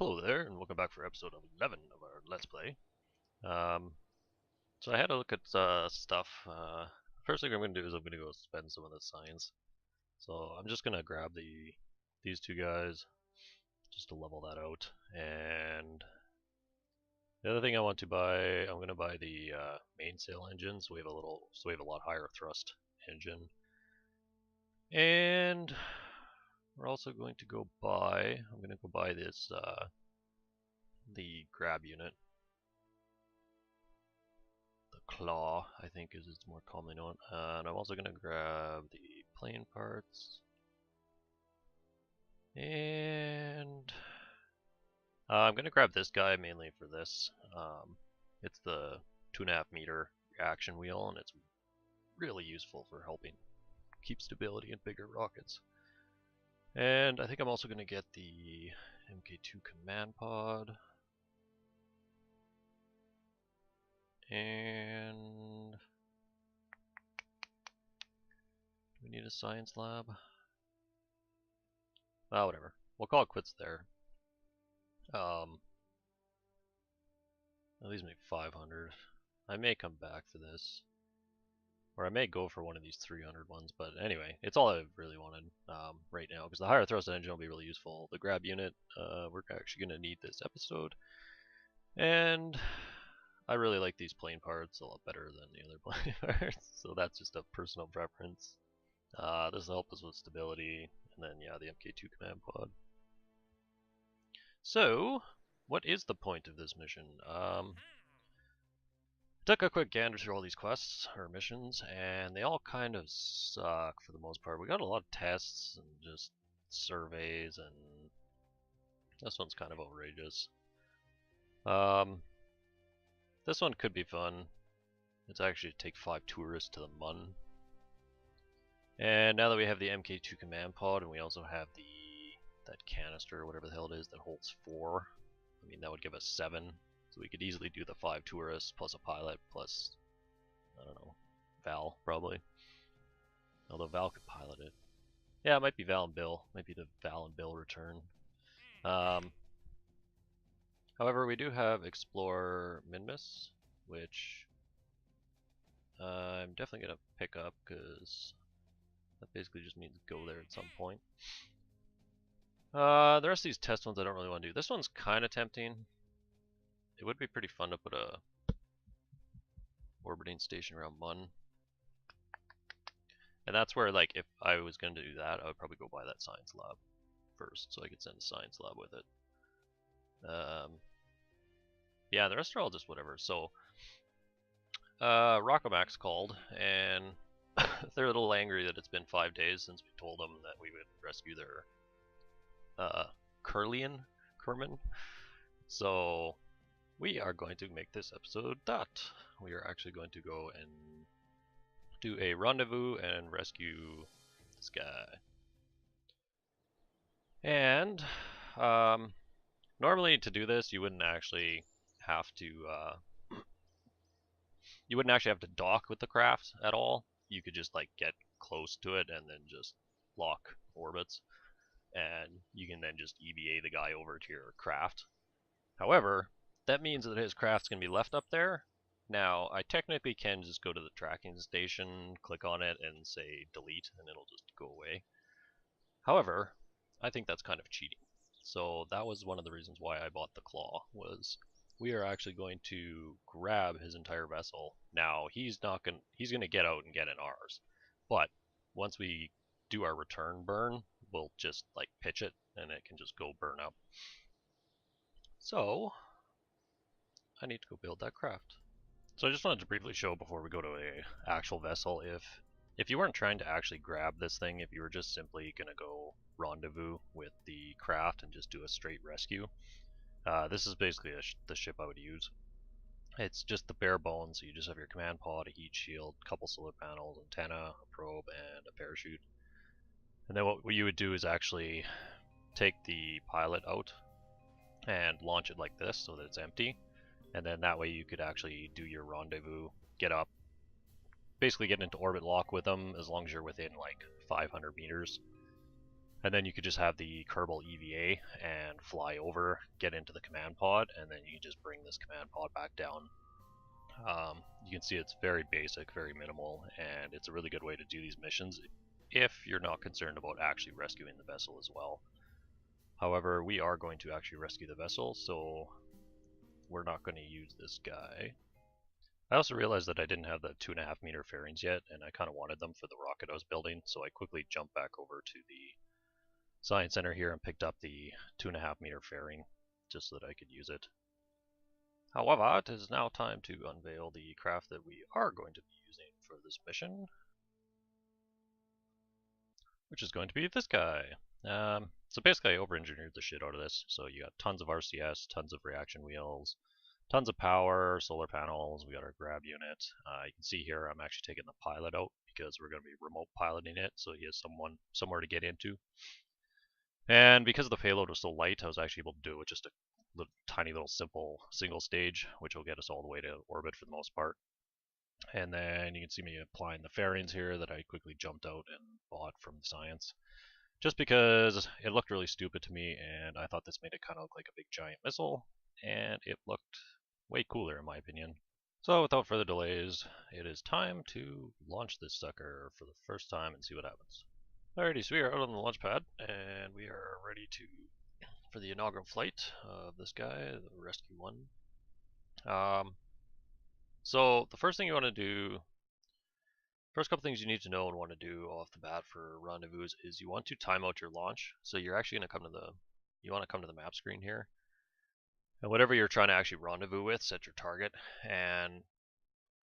Hello there, and welcome back for episode 11 of our Let's Play. So I had a look at stuff. First thing I'm going to do is I'm going to go spend some of the science. So I'm just going to grab these two guys just to level that out. And the other thing I want to buy, I'm going to buy the mainsail engine, so we have a lot higher thrust engine. And we're also going to go buy. I'm going to go buy this. The grab unit. The claw, I think, is it's more commonly known. And I'm also going to grab the plane parts. And I'm going to grab this guy mainly for this. It's the 2.5 meter reaction wheel, and it's really useful for helping keep stability in bigger rockets. And I think I'm also going to get the MK2 command pod. And do we need a science lab? Oh, whatever. We'll call it quits there. That leaves me 500. I may come back for this. Or I may go for one of these 300 ones, but anyway, it's all I really wanted right now, because the higher thrust engine will be really useful. The grab unit, we're actually going to need this episode. And I really like these plane parts a lot better than the other plane parts, so that's just a personal preference. This will help us with stability, and then yeah, the MK2 command pod. So, what is the point of this mission? Took a quick gander through all these quests, or missions, and they all kind of suck for the most part. We got a lot of tests and just surveys, and this one's kind of outrageous. This one could be fun. It's actually take 5 tourists to the Mun. And now that we have the MK2 command pod, and we also have that canister, or whatever the hell it is, that holds 4, I mean, that would give us 7. So we could easily do the 5 tourists, plus a pilot, plus, I don't know, Val, probably. Although Val could pilot it. Yeah, it might be Val and Bill. Might be the Val and Bill return. However, we do have Explore Minmus, which I'm definitely going to pick up, because that basically just means go there at some point. The rest of these test ones I don't really want to do. This one's kind of tempting. It would be pretty fun to put a orbiting station around Mun. And that's where, like, if I was going to do that, I would probably go buy that science lab first, so I could send a science lab with it. Yeah, the rest are all just whatever. So, Rockomax called, and they're a little angry that it's been 5 days since we told them that we would rescue their Kerman. So we are going to make this episode that. We are actually going to go and do a rendezvous and rescue this guy. And normally to do this, you wouldn't actually have to dock with the craft at all. You could just like get close to it and then just lock orbits, and you can then just EVA the guy over to your craft. However, that means that his craft's going to be left up there. Now, I technically can just go to the tracking station, click on it, and say delete, and it'll just go away. However, I think that's kind of cheating. So that was one of the reasons why I bought the Claw, was we are actually going to grab his entire vessel. Now, he's going to get out and get in ours. But once we do our return burn, we'll just like pitch it, and it can just go burn up. So I need to go build that craft. So I just wanted to briefly show before we go to a actual vessel, if you weren't trying to actually grab this thing, if you were just simply going to go rendezvous with the craft and just do a straight rescue, this is basically the ship I would use. It's just the bare bones, so you just have your command pod, a heat shield, couple solar panels, antenna, a probe, and a parachute. And then what you would do is actually take the pilot out and launch it like this so that it's empty. And then that way you could actually do your rendezvous, get up, basically get into orbit lock with them as long as you're within like 500 meters. And then you could just have the Kerbal EVA and fly over, get into the command pod, and then you just bring this command pod back down. You can see it's very basic, very minimal, and it's a really good way to do these missions if you're not concerned about actually rescuing the vessel as well. However, we are going to actually rescue the vessel, so we're not going to use this guy. I also realized that I didn't have the 2.5 meter fairings yet, and I kind of wanted them for the rocket I was building, so I quickly jumped back over to the Science Center here and picked up the 2.5 meter fairing just so that I could use it. However, it is now time to unveil the craft that we are going to be using for this mission, which is going to be this guy. So basically I over-engineered the shit out of this. So you got tons of RCS, tons of reaction wheels, tons of power, solar panels, we got our grab unit. You can see here I'm actually taking the pilot out because we're going to be remote piloting it, so he has somewhere to get into. And because the payload was so light, I was actually able to do it with just a tiny little simple single stage, which will get us all the way to orbit for the most part. And then you can see me applying the fairings here that I quickly jumped out and bought from the science. Just because it looked really stupid to me, and I thought this made it kind of look like a big giant missile, and it looked way cooler in my opinion. So without further delays, it is time to launch this sucker for the first time and see what happens. Alrighty, so we are out on the launch pad, and we are ready for the inaugural flight of this guy, the Rescue 1. So the first thing you want to do, first couple things you need to know and want to do off the bat for rendezvous is you want to time out your launch. So you're actually going to come to you want to come to the map screen here, and whatever you're trying to actually rendezvous with, set your target. And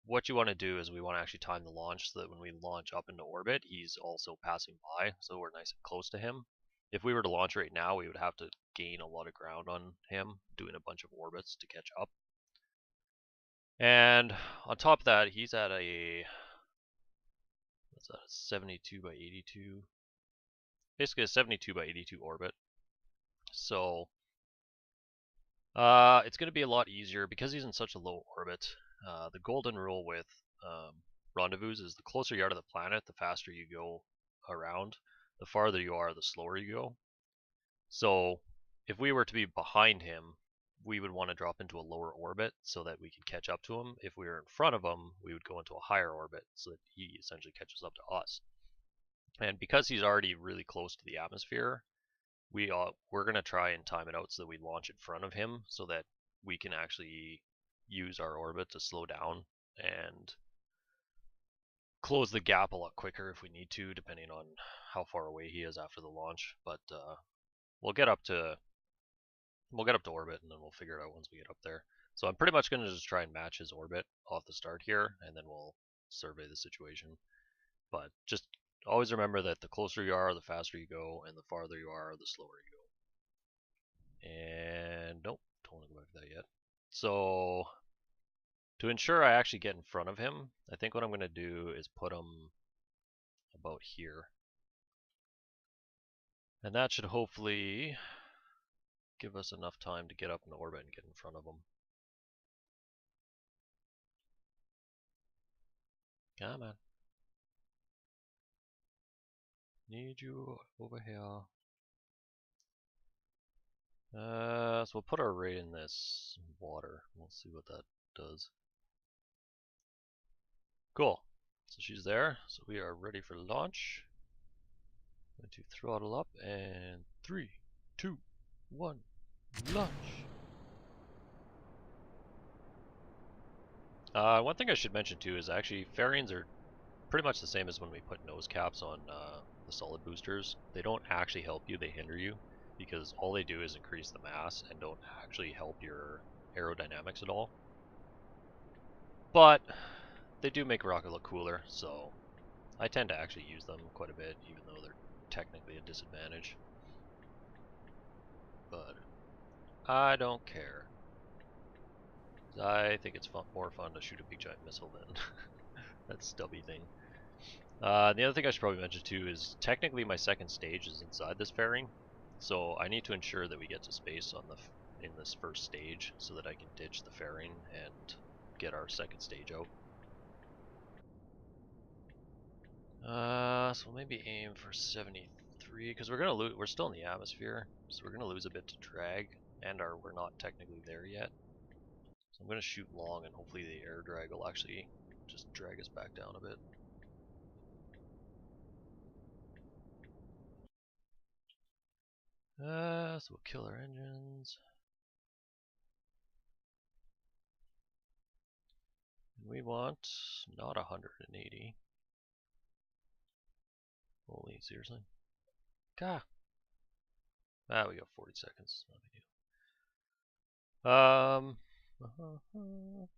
what you want to do is we want to actually time the launch so that when we launch up into orbit, he's also passing by, so we're nice and close to him. If we were to launch right now, we would have to gain a lot of ground on him, doing a bunch of orbits to catch up. And on top of that, he's at a, what's that, a 72 by 82? Basically a 72 by 82 orbit. So it's going to be a lot easier because he's in such a low orbit. The golden rule with rendezvous is the closer you are to the planet, the faster you go around. The farther you are, the slower you go. So if we were to be behind him, we would want to drop into a lower orbit so that we can catch up to him. If we were in front of him, we would go into a higher orbit so that he essentially catches up to us. And because he's already really close to the atmosphere, we're going to try and time it out so that we launch in front of him so that we can actually use our orbit to slow down and close the gap a lot quicker if we need to, depending on how far away he is after the launch. But we'll get up to orbit and then we'll figure it out once we get up there. So I'm pretty much going to just try and match his orbit off the start here, and then we'll survey the situation. But just always remember that the closer you are, the faster you go, and the farther you are, the slower you go. And nope, don't want to go back to that yet. So to ensure I actually get in front of him, I think what I'm going to do is put him about here. And that should hopefully give us enough time to get up in orbit and get in front of him. Come on. Need you over here. So we'll put our ray in this water. We'll see what that does. Cool. So she's there. So we are ready for launch. Going to throttle up and 3, 2, 1, launch. One thing I should mention too is actually fairings are pretty much the same as when we put nose caps on the solid boosters. They don't actually help you, they hinder you, because all they do is increase the mass and don't actually help your aerodynamics at all. But they do make a rocket look cooler, so I tend to actually use them quite a bit, even though they're technically a disadvantage. But I don't care. I think it's more fun to shoot a big giant missile than that stubby thing. The other thing I should probably mention too is technically my second stage is inside this fairing, so I need to ensure that we get to space on in this first stage so that I can ditch the fairing and get our second stage out. So maybe aim for 73 3 because we're gonna lose. We're still in the atmosphere, so we're gonna lose a bit to drag, and we're not technically there yet. So I'm gonna shoot long, and hopefully the air drag will actually just drag us back down a bit. So we'll kill our engines. We want not 180. Holy, seriously? Gah! Ah, we got 40 seconds. Not a big deal.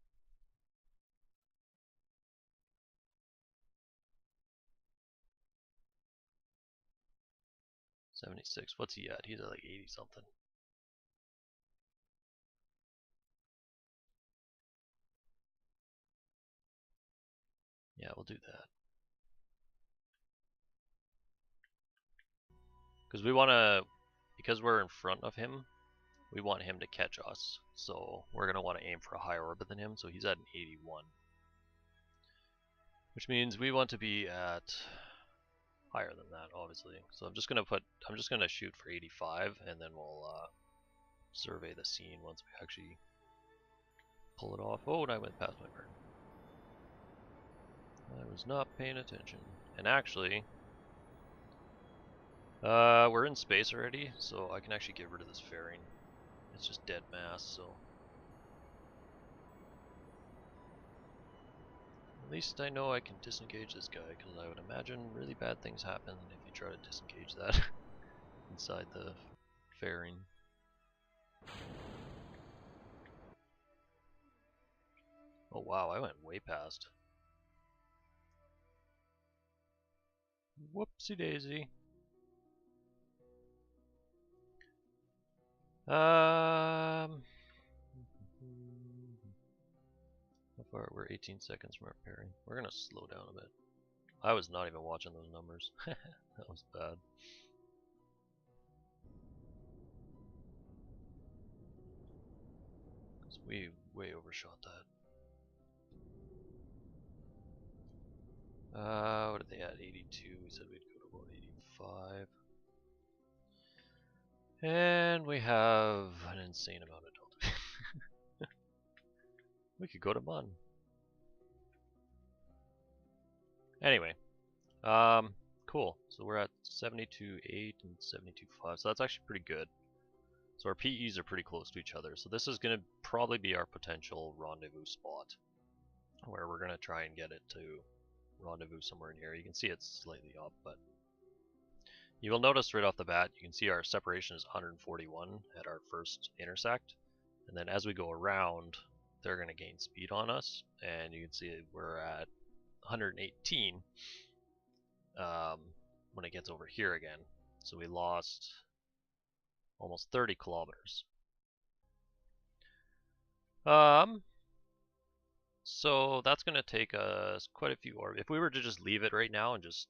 76. What's he at? He's at like 80 something. Yeah, we'll do that. Because we want to, because we're in front of him, we want him to catch us. So we're going to want to aim for a higher orbit than him. So he's at an 81. Which means we want to be at higher than that, obviously. So I'm just going to shoot for 85, and then we'll survey the scene once we actually pull it off. Oh, and I went past my mark. I was not paying attention. And actually, we're in space already, so I can actually get rid of this fairing. It's just dead mass, so at least I know I can disengage this guy, because I would imagine really bad things happen if you try to disengage that inside the fairing. Oh wow, I went way past. Whoopsie daisy. How far? We're 18 seconds from our pairing. We're gonna slow down a bit. I was not even watching those numbers. That was bad. Cause we way overshot that. What did they at? 82. We said we'd go to about 85. And we have an insane amount of delta. We could go to Mun. Anyway, cool. So we're at 72.8 and 72.5. So that's actually pretty good. So our PEs are pretty close to each other. So this is going to probably be our potential rendezvous spot, where we're going to try and get it to rendezvous somewhere in here. You can see it's slightly up, but you will notice right off the bat, you can see our separation is 141 at our first intersect. And then as we go around, they're going to gain speed on us. And you can see we're at 118 when it gets over here again. So we lost almost 30 kilometers. So that's going to take us quite a few orbits. If we were to just leave it right now and just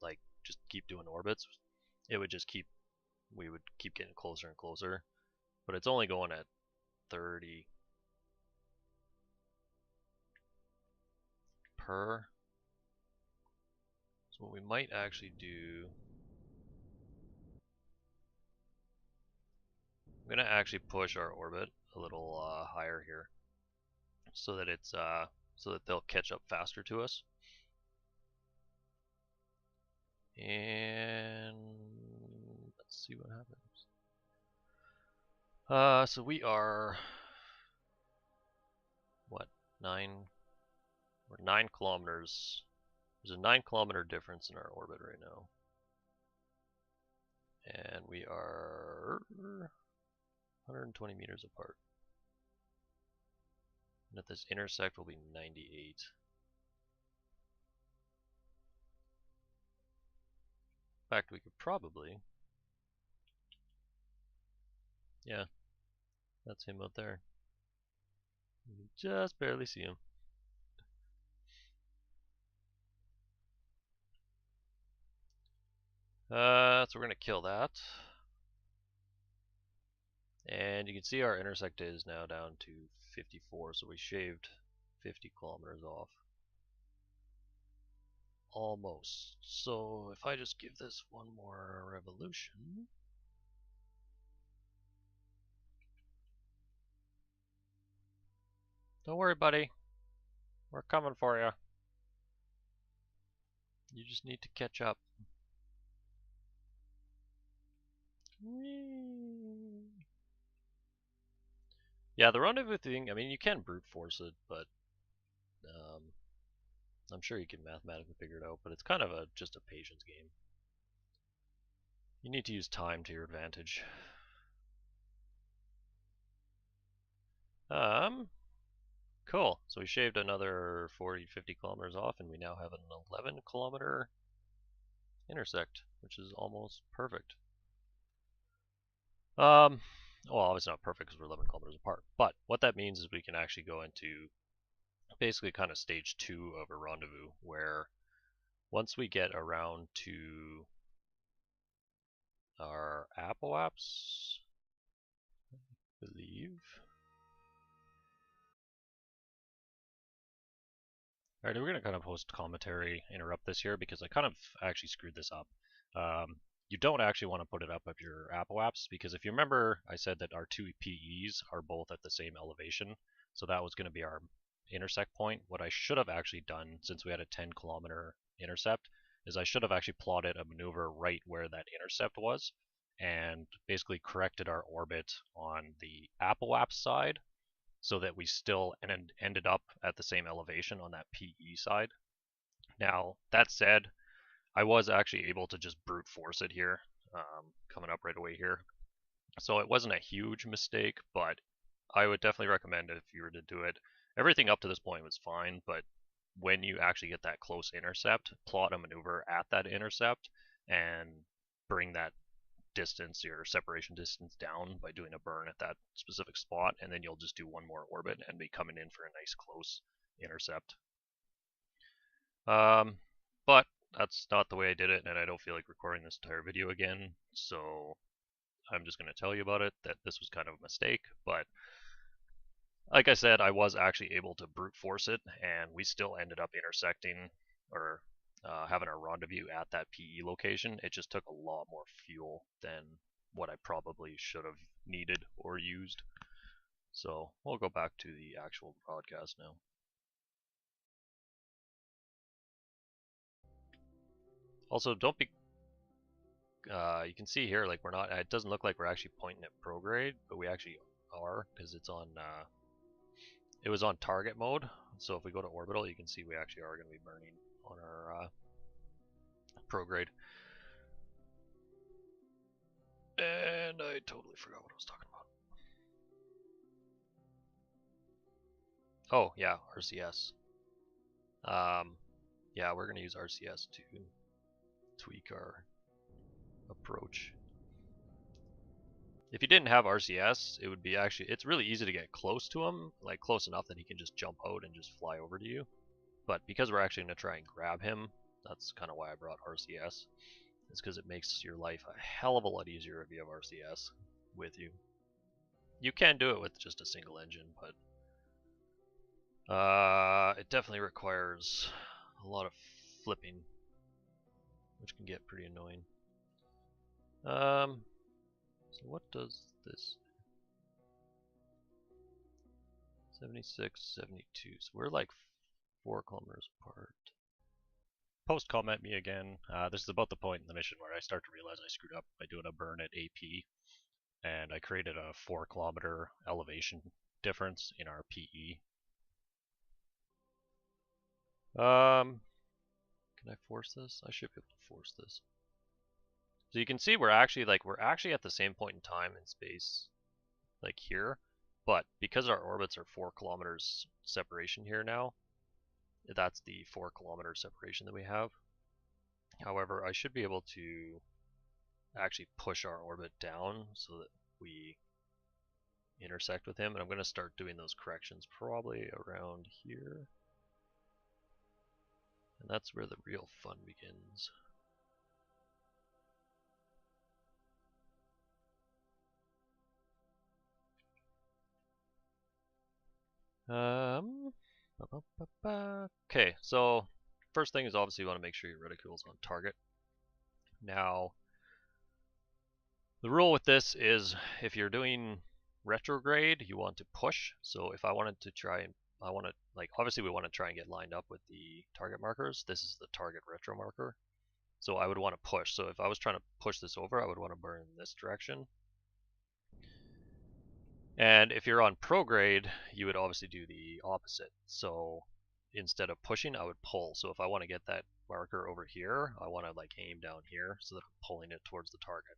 keep doing orbits, it would just we would keep getting closer and closer. But it's only going at 30 per. So what we might actually do, I'm going to actually push our orbit a little higher here, so that it's so that they'll catch up faster to us. And let's see what happens. So we are what, 9? We're 9 kilometers. There's a 9-kilometer difference in our orbit right now, and we are 120 meters apart. And at this intersect will be 98. In fact, we could probably, yeah, that's him out there. You can just barely see him. So we're gonna kill that. And you can see our intersect is now down to 54, so we shaved 50 kilometers off. almost. So if I just give this one more revolution. Don't worry, buddy. We're coming for you. You just need to catch up. Whee! Yeah, the rendezvous thing, I mean, you can brute force it, but I'm sure you can mathematically figure it out, but it's kind of just a patience game. You need to use time to your advantage. Cool. So we shaved another 40, 50 kilometers off, and we now have an 11 kilometer intersect, which is almost perfect. Well, obviously not perfect because we're 11 kilometers apart, but what that means is we can actually go into basically kind of stage 2 of a rendezvous, where once we get around to our apoaps, I believe. Alright, we're going to kind of post commentary, interrupt this here because I kind of actually screwed this up. You don't actually want to put it up of your apoaps because if you remember, I said that our two PEs are both at the same elevation, so that was going to be our intersect point. What I should have actually done, since we had a 10 kilometer intercept, is I should have actually plotted a maneuver right where that intercept was and basically corrected our orbit on the apoaps side so that we still ended up at the same elevation on that PE side. Now, that said, I was actually able to just brute force it here, coming up right away here. So it wasn't a huge mistake, but I would definitely recommend it if you were to do it. Everything up to this point was fine, but when you actually get that close intercept, plot a maneuver at that intercept and bring that distance, your separation distance, down by doing a burn at that specific spot, and then you'll just do one more orbit and be coming in for a nice close intercept. But that's not the way I did it, and I don't feel like recording this entire video again, so I'm just going to tell you about it, that this was kind of a mistake, but like I said, I was actually able to brute force it, and we still ended up intersecting, or having a rendezvous at that PE location. It just took a lot more fuel than what I probably should have needed or used. So we'll go back to the actual broadcast now. Also, don't be. You can see here, like we're not. It doesn't look like we're actually pointing at prograde, but we actually are because it's on. It was on target mode. So if we go to orbital, you can see we actually are going to be burning on our prograde. And I totally forgot what I was talking about. Oh, yeah, RCS. Yeah, we're going to use RCS to tweak our approach. If you didn't have RCS, it would be actually, it's really easy to get close to him, like close enough that he can just jump out and just fly over to you. But because we're actually going to try and grab him, that's kind of why I brought RCS. It's because it makes your life a hell of a lot easier if you have RCS with you. You can do it with just a single engine, but it definitely requires a lot of flipping, which can get pretty annoying. So what does this? 76, 72. So we're like 4 kilometers apart. Post comment me again. This is about the point in the mission where I start to realize I screwed up by doing a burn at AP, and I created a 4 kilometer elevation difference in our PE. Can I force this? I should be able to force this. So you can see we're actually at the same point in time and space, like here, but because our orbits are 4 kilometers separation here now, that's the 4 kilometer separation that we have. However, I should be able to actually push our orbit down so that we intersect with him, and I'm going to start doing those corrections probably around here. And that's where the real fun begins. Okay, so first thing is obviously you want to make sure your reticule's on target. Now, the rule with this is if you're doing retrograde, you want to push. So if I wanted to try and obviously we want to try and get lined up with the target markers. This is the target retro marker. So I would want to push. So if I was trying to push this over, I would want to burn in this direction. And if you're on prograde, you would obviously do the opposite. So instead of pushing, I would pull. So if I want to get that marker over here, I want to like aim down here so that I'm pulling it towards the target.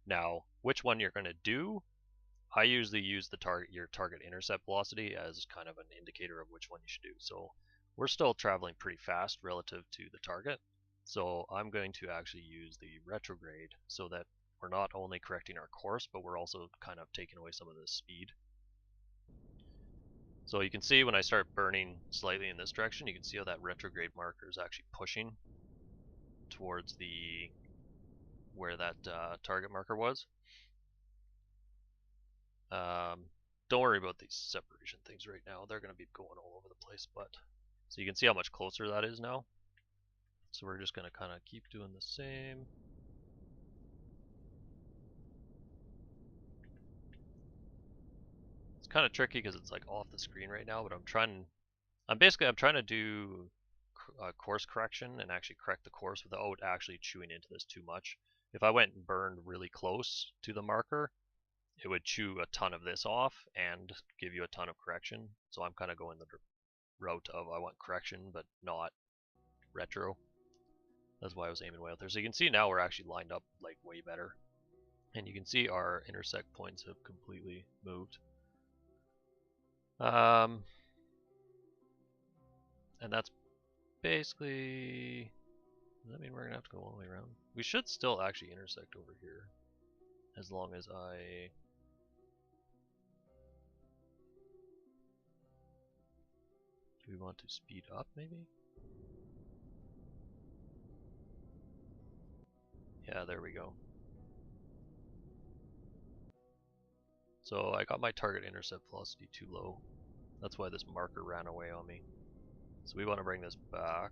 Now, which one you're going to do, I usually use your target intercept velocity as kind of an indicator of which one you should do. So we're still traveling pretty fast relative to the target. So I'm going to actually use the retrograde so that we're not only correcting our course, but we're also kind of taking away some of the speed. So you can see when I start burning slightly in this direction, you can see how that retrograde marker is actually pushing towards where that target marker was. Don't worry about these separation things right now. They're going to be going all over the place, but so you can see how much closer that is now. So we're just going to kind of keep doing the same. It's kind of tricky because it's like off the screen right now, but I'm trying to do course correction and actually correct the course without actually chewing into this too much. If I went and burned really close to the marker, it would chew a ton of this off and give you a ton of correction. So I'm kind of going the route of I want correction but not retro. That's why I was aiming way out there. So you can see now we're actually lined up like way better. And you can see our intersect points have completely moved. And that's basically, does that mean we're going to have to go all the way around? We should still actually intersect over here. As long as I... Do we want to speed up maybe? Yeah, there we go. So I got my target intercept velocity too low. That's why this marker ran away on me. So we want to bring this back.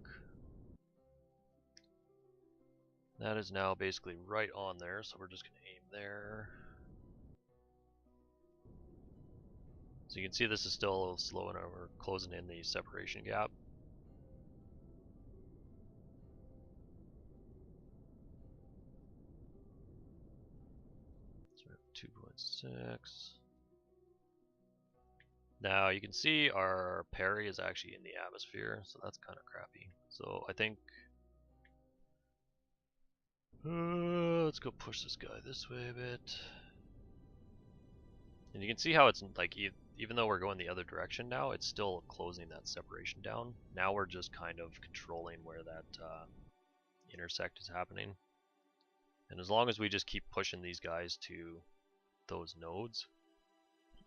That is now basically right on there, so we're just going to aim there. So you can see this is still a little slow and we're closing in the separation gap. So we're at 2.6. Now you can see our parry is actually in the atmosphere, so that's kind of crappy. So I think let's go push this guy this way a bit. And you can see how it's like, even though we're going the other direction now, it's still closing that separation down. Now we're just kind of controlling where that intersect is happening. And as long as we just keep pushing these guys to those nodes,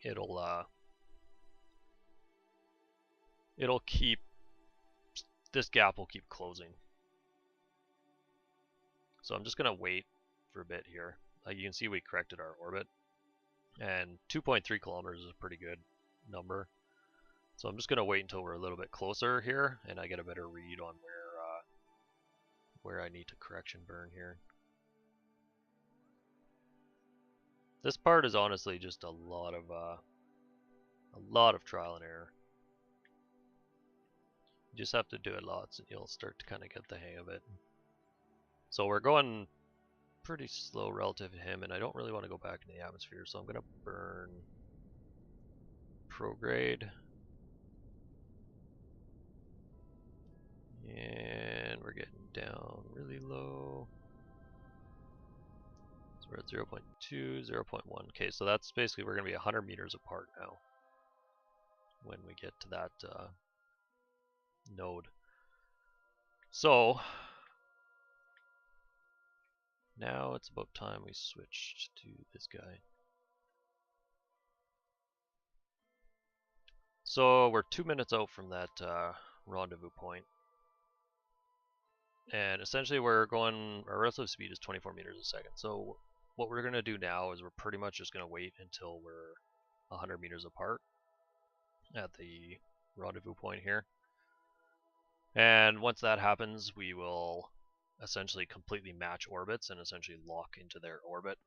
it'll keep, this gap will keep closing. So I'm just going to wait for a bit here. You can see we corrected our orbit. And 2.3 kilometers is a pretty good number. So I'm just going to wait until we're a little bit closer here and I get a better read on where I need to correction burn here. This part is honestly just a lot of trial and error. You just have to do it lots and you'll start to kind of get the hang of it. So we're going pretty slow relative to him, and I don't really want to go back in the atmosphere, so I'm going to burn prograde. And we're getting down really low. So we're at 0.2, 0.1. Okay, so that's basically, we're going to be 100 meters apart now when we get to that node. So now it's about time we switched to this guy. So we're 2 minutes out from that rendezvous point. And essentially we're going, our relative speed is 24 meters a second. So what we're going to do now is we're pretty much just going to wait until we're 100 meters apart at the rendezvous point here. And once that happens, we will essentially completely match orbits and essentially lock into their orbit.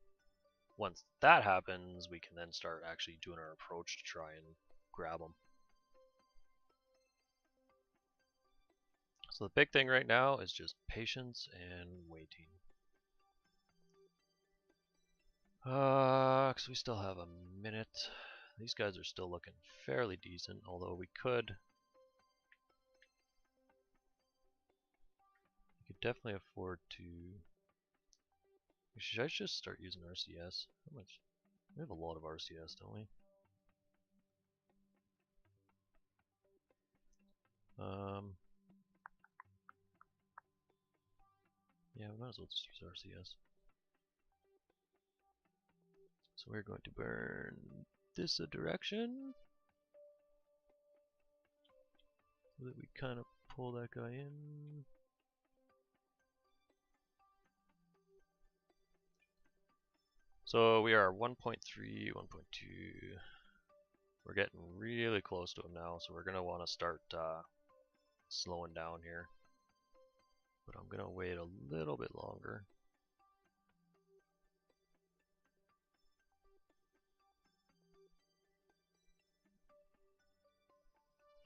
Once that happens, we can then start actually doing our approach to try and grab them. So the big thing right now is just patience and waiting. Because we still have a minute. These guys are still looking fairly decent, although we could definitely afford to. Should I just start using RCS? How much? We have a lot of RCS, don't we? Yeah, we might as well just use RCS. So we're going to burn this a direction so that we kind of pull that guy in. So we are 1.3, 1.2. We're getting really close to him now, so we're going to want to start slowing down here. But I'm going to wait a little bit longer.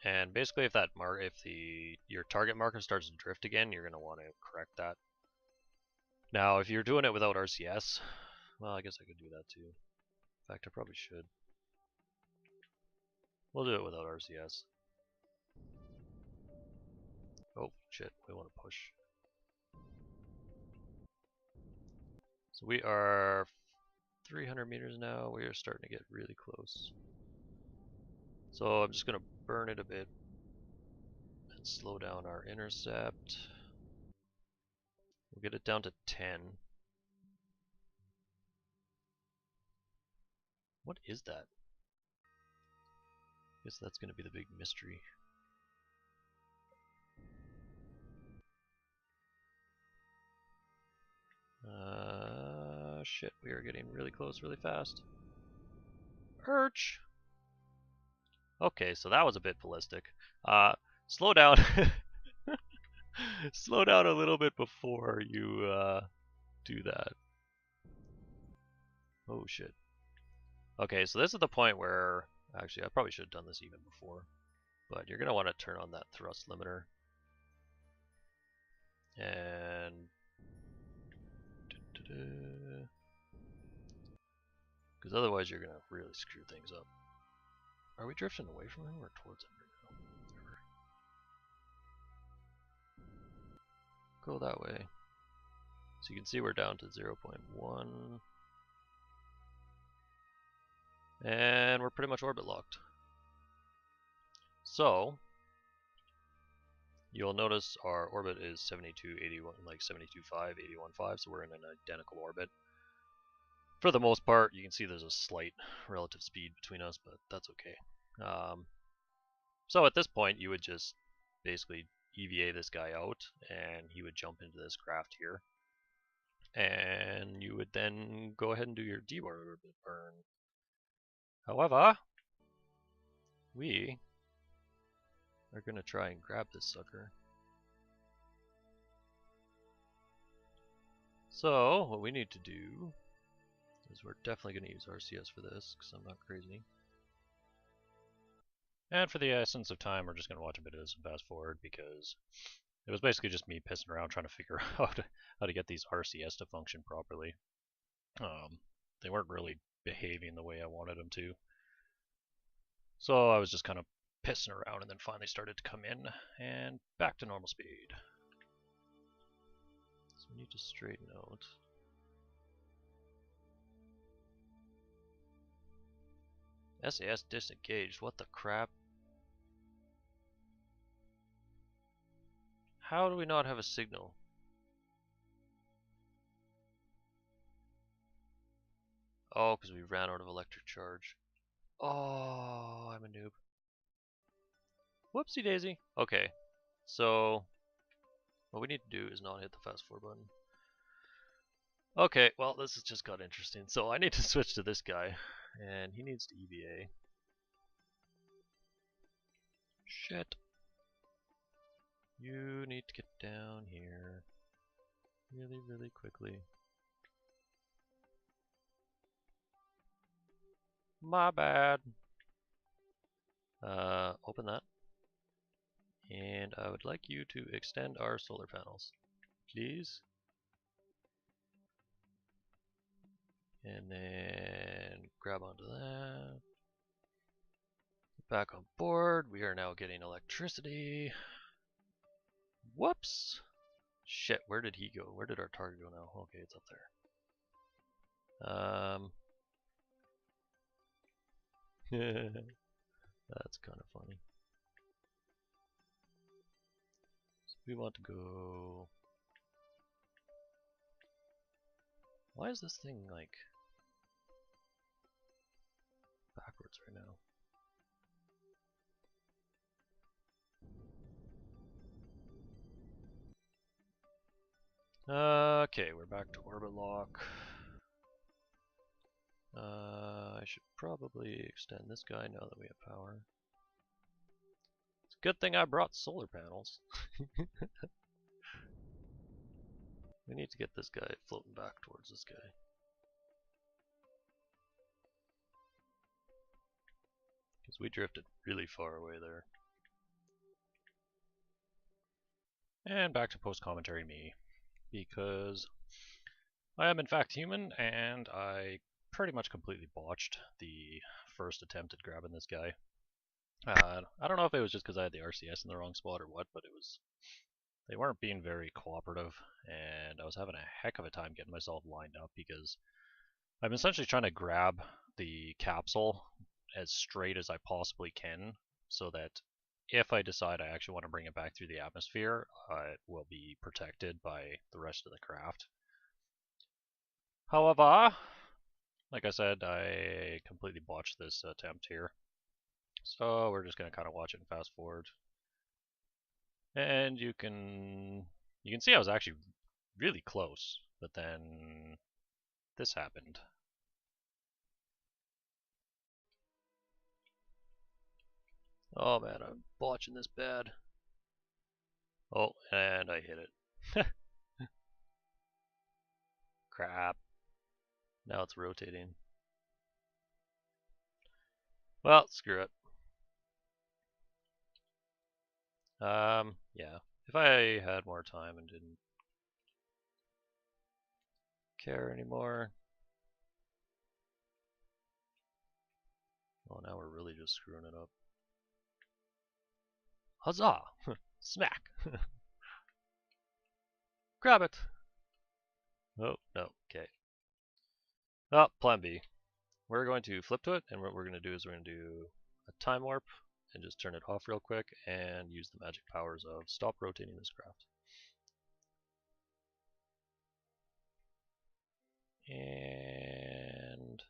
And basically, if your target marker starts to drift again, you're going to want to correct that. Now, if you're doing it without RCS, well, I guess I could do that too. In fact, I probably should. We'll do it without RCS. Oh, shit, we want to push. So we are 300 meters now. We are starting to get really close. So I'm just going to burn it a bit and slow down our intercept. We'll get it down to 10. What is that? I guess that's going to be the big mystery. Shit, we are getting really close really fast. Urch! Okay, so that was a bit ballistic. Slow down. Slow down a little bit before you do that. Oh shit. Okay, so this is the point where, actually I probably should have done this even before, but you're going to want to turn on that thrust limiter. And because otherwise you're going to really screw things up. Are we drifting away from him or towards him right now? Go that way. So you can see we're down to 0.1. And we're pretty much orbit locked. So you'll notice our orbit is 72, 81, like 72.5, 81.5, so we're in an identical orbit. For the most part, you can see there's a slight relative speed between us, but that's okay. So at this point, you would just basically EVA this guy out, and he would jump into this craft here. And you would then go ahead and do your deorbit burn. However, we are going to try and grab this sucker. So what we need to do is we're definitely going to use RCS for this because I'm not crazy. And for the essence of time, we're just going to watch a bit of this and fast forward because it was basically just me pissing around trying to figure out how to get these RCS to function properly. They weren't really behaving the way I wanted them to. So I was just kind of pissing around and then finally started to come in and back to normal speed. So we need to straighten out. SAS disengaged, what the crap? How do we not have a signal? Oh, because we ran out of electric charge. Oh, I'm a noob. Whoopsie daisy. Okay, so what we need to do is not hit the fast forward button. Okay, well this has just got interesting. So I need to switch to this guy, and he needs to EVA. Shit. You need to get down here really, really quickly. My bad. Open that. And I would like you to extend our solar panels, please. And then grab onto that. Back on board. We are now getting electricity. Whoops! Shit, where did he go? Where did our target go now? Okay, it's up there. That's kind of funny. So we want to go... Why is this thing, like, backwards right now? Okay, we're back to orbit lock. I should probably extend this guy now that we have power. It's a good thing I brought solar panels. We need to get this guy floating back towards this guy. Because we drifted really far away there. And back to post-commentary me. Because I am in fact human, and I pretty much completely botched the first attempt at grabbing this guy. I don't know if it was just because I had the RCS in the wrong spot or what, but they weren't being very cooperative, and I was having a heck of a time getting myself lined up because I'm essentially trying to grab the capsule as straight as I possibly can so that if I decide I actually want to bring it back through the atmosphere, it will be protected by the rest of the craft. However, like I said, I completely botched this attempt here. So we're just going to kind of watch it and fast forward. And you can see I was actually really close, but then this happened. Oh man, I'm botching this bad. Oh, and I hit it. Crap. Now it's rotating. Well, screw it. Yeah. If I had more time and didn't care anymore. Oh, now we're really just screwing it up. Huzzah! Smack! Grab it! Oh, no, okay. Oh, plan B. We're going to flip to it, and what we're going to do is we're going to do a time warp and just turn it off real quick and use the magic powers of stop rotating this craft. And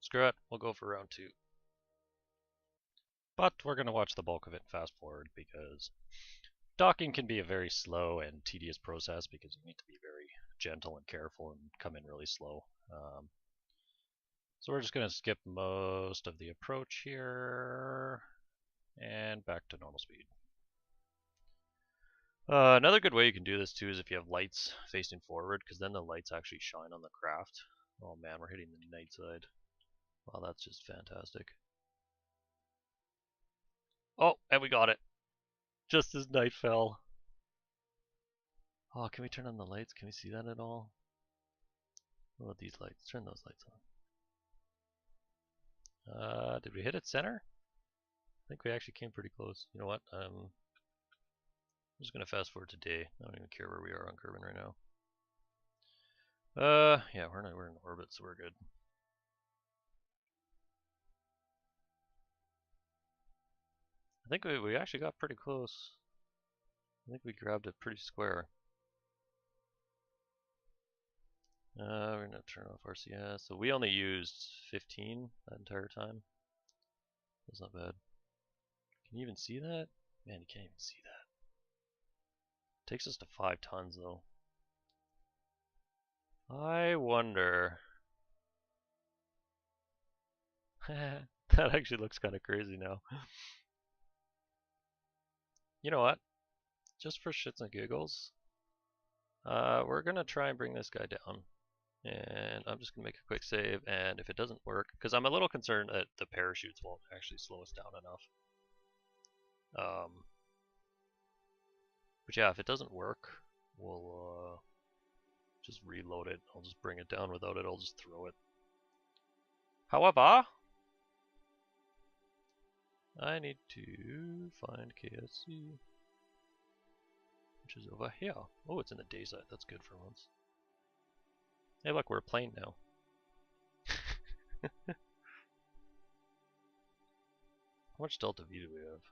screw it, we'll go for round 2. But we're going to watch the bulk of it fast forward because docking can be a very slow and tedious process because you need to be very gentle and careful and come in really slow. So we're just going to skip most of the approach here and back to normal speed. Another good way you can do this too is if you have lights facing forward, because then the lights actually shine on the craft. Oh man, we're hitting the night side. Wow, that's just fantastic. Oh, and we got it. Just as night fell. Oh, can we turn on the lights? Can we see that at all? What about these lights? Turn those lights on. Did we hit it center? I think we actually came pretty close. You know what? I'm just gonna fast forward to day. I don't even care where we are on Kerbal right now. Yeah, we're in orbit, so we're good. I think we actually got pretty close. I think we grabbed it pretty square. We're gonna turn off RCS. So we only used 15 that entire time. That's not bad. Can you even see that? Man, you can't even see that. Takes us to 5 tons though. I wonder. That actually looks kind of crazy now. You know what? Just for shits and giggles, we're gonna try and bring this guy down. And I'm just gonna make a quick save, and if it doesn't work, because I'm a little concerned that the parachutes won't actually slow us down enough. But yeah, if it doesn't work, we'll just reload it. I'll just bring it down without it. I'll just throw it. However, I need to find KSP, which is over here. Oh, it's in the day side. That's good for once. Hey, look, we're a plane now. How much Delta V do we have?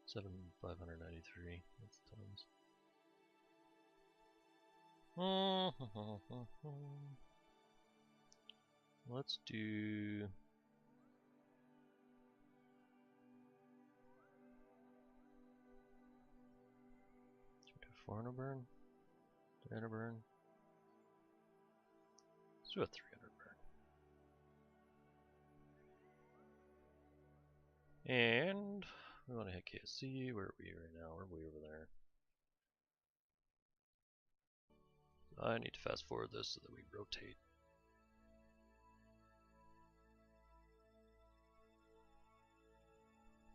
7,593. That's tons. Let's do... 400 burn? 300 burn? Let's do a 300 burn. And we want to hit KSC. Where are we right now? We're way over there. I need to fast forward this so that we rotate.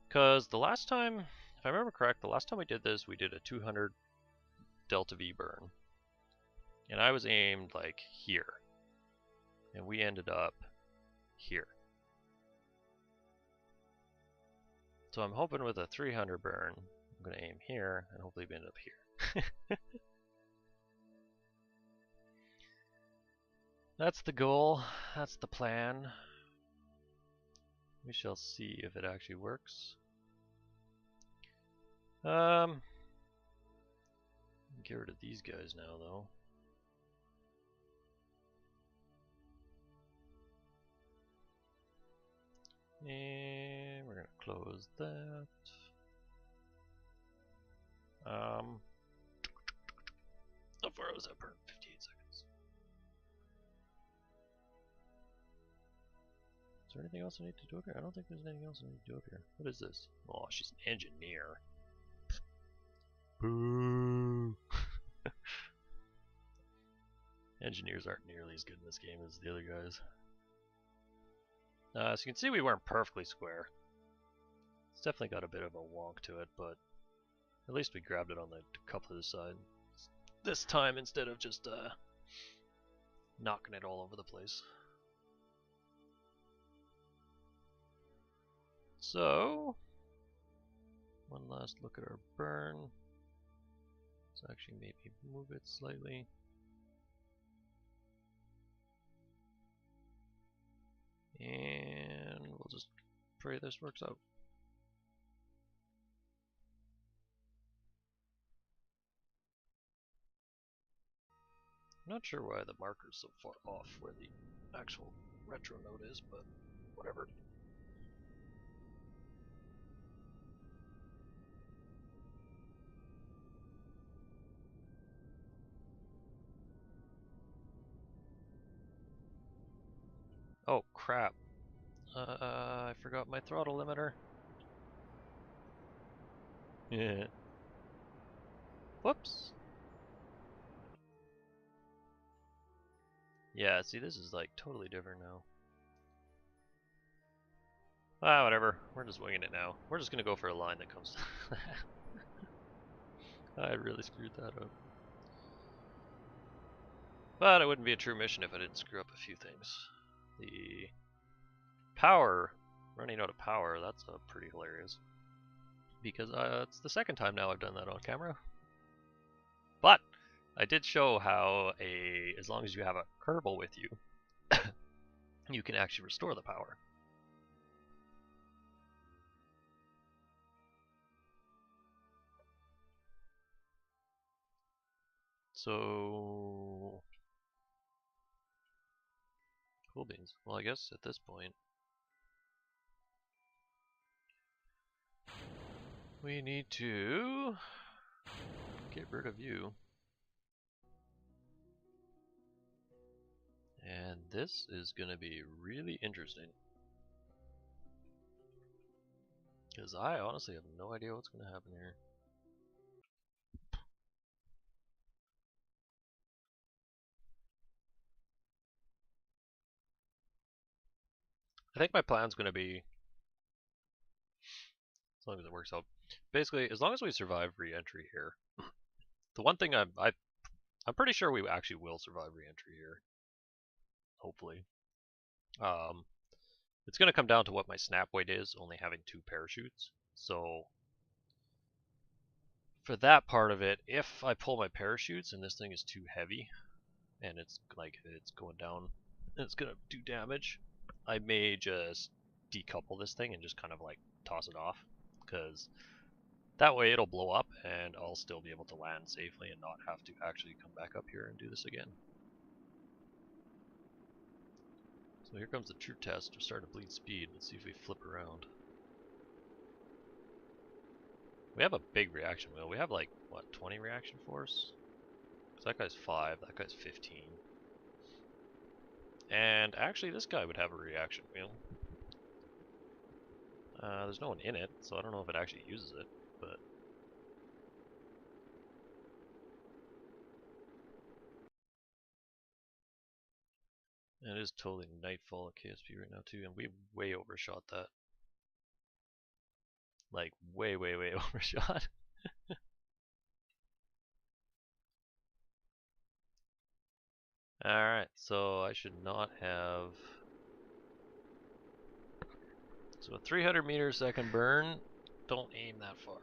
Because the last time, if I remember correct, the last time we did this, we did a 200 Delta V burn. And I was aimed like here. And we ended up here. So I'm hoping with a 300 burn, I'm going to aim here, and hopefully we end up here. That's the goal. That's the plan. We shall see if it actually works. Get rid of these guys now, though. And we're gonna close that. How far was that burn? 58 seconds. Is there anything else I need to do up here? I don't think there's anything else I need to do up here. What is this? Oh, she's an engineer. Boo! Engineers aren't nearly as good in this game as the other guys. So you can see we weren't perfectly square. It's definitely got a bit of a wonk to it, but at least we grabbed it on the couple of the side this time instead of just knocking it all over the place. So, one last look at our burn. Let's actually maybe move it slightly. And we'll just pray this works out. I'm not sure why the marker's so far off where the actual retro node is, but whatever. Oh crap. I forgot my throttle limiter. Yeah. Whoops. Yeah, see, this is like totally different now. Ah, whatever. We're just winging it now. We're just gonna go for a line that comes. I really screwed that up. But it wouldn't be a true mission if I didn't screw up a few things. The power, running out of power, that's pretty hilarious. Because it's the second time now I've done that on camera. But I did show how as long as you have a Kerbal with you, you can actually restore the power. So, cool beans. Well, I guess at this point, we need to get rid of you. And this is going to be really interesting. Because I honestly have no idea what's going to happen here. I think my plan's going to be, as long as it works out, basically, as long as we survive re-entry here. The one thing I'm pretty sure we actually will survive re-entry here. Hopefully. It's going to come down to what my snap weight is, only having 2 parachutes. So for that part of it, if I pull my parachutes and this thing is too heavy, and it's like it's going down, and it's going to do damage, I may just decouple this thing and just kind of like toss it off, because that way it'll blow up and I'll still be able to land safely and not have to actually come back up here and do this again. So here comes the true test. We're starting to bleed speed. Let's see if we flip around. We have a big reaction wheel. We have like, what, 20 reaction force? Because that guy's 5, that guy's 15. And actually this guy would have a reaction wheel. There's no one in it, so I don't know if it actually uses it, but... And it is totally nightfall at KSP right now too, and we way overshot that. Like, way overshot. Alright, so I should not have... So a 300 meter second burn, don't aim that far.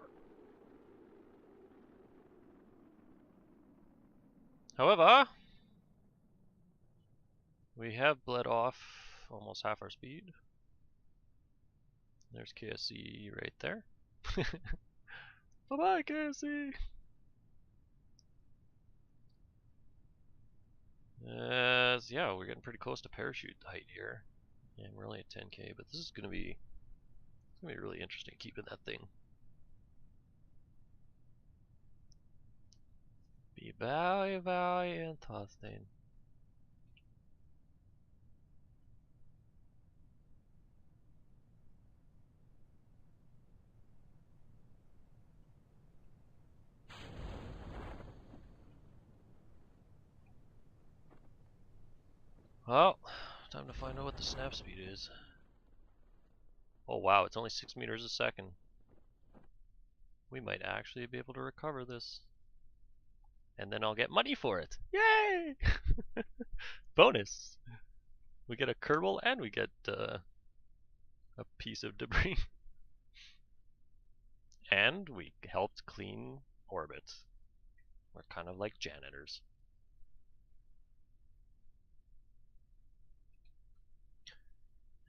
However, we have bled off almost half our speed. There's KSC right there. Bye-bye, KSC! Yeah, we're getting pretty close to parachute height here. And we're only at 10k, but this is gonna be really interesting keeping that thing. Be very interesting. Well, time to find out what the snap speed is. Oh wow, it's only 6 meters a second. We might actually be able to recover this. And then I'll get money for it. Yay! Bonus! We get a Kerbal and we get a piece of debris. And we helped clean orbit. We're kind of like janitors.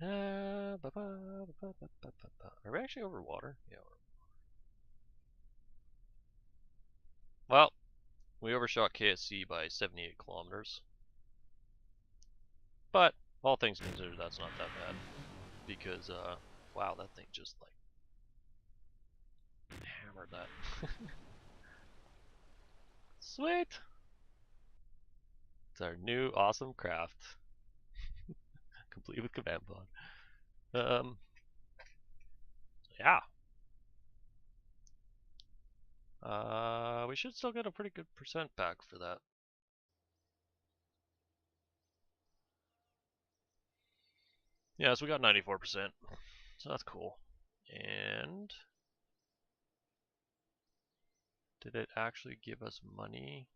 Are we actually over water? Yeah, we're... Well, we overshot KSC by 78 kilometers. But, all things considered, that's not that bad. Because, wow, that thing just, like, hammered that. Sweet! It's our new awesome craft. Complete with command pod. Yeah. We should still get a pretty good percent back for that. Yeah, so we got 94%. So that's cool. And did it actually give us money?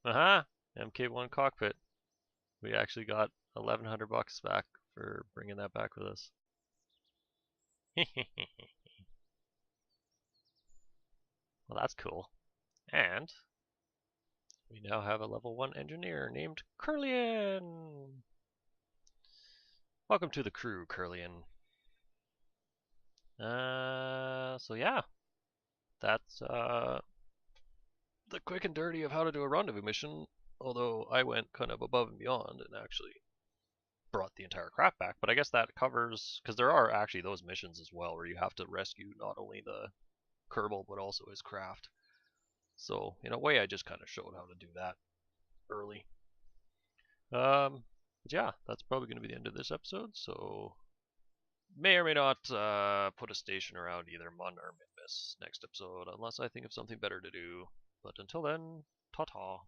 Aha! MK1 cockpit. We actually got 1,100 bucks back for bringing that back with us. Well, that's cool. And we now have a level 1 engineer named Kerian. Welcome to the crew, Kerian. So yeah, that's the quick and dirty of how to do a rendezvous mission. Although I went kind of above and beyond and actually brought the entire craft back. But I guess that covers, because there are actually those missions as well where you have to rescue not only the Kerbal but also his craft. So in a way, I just kind of showed how to do that early. But yeah, that's probably going to be the end of this episode. So may or may not put a station around either Mun or Minmus next episode, unless I think of something better to do. But until then, ta-ta.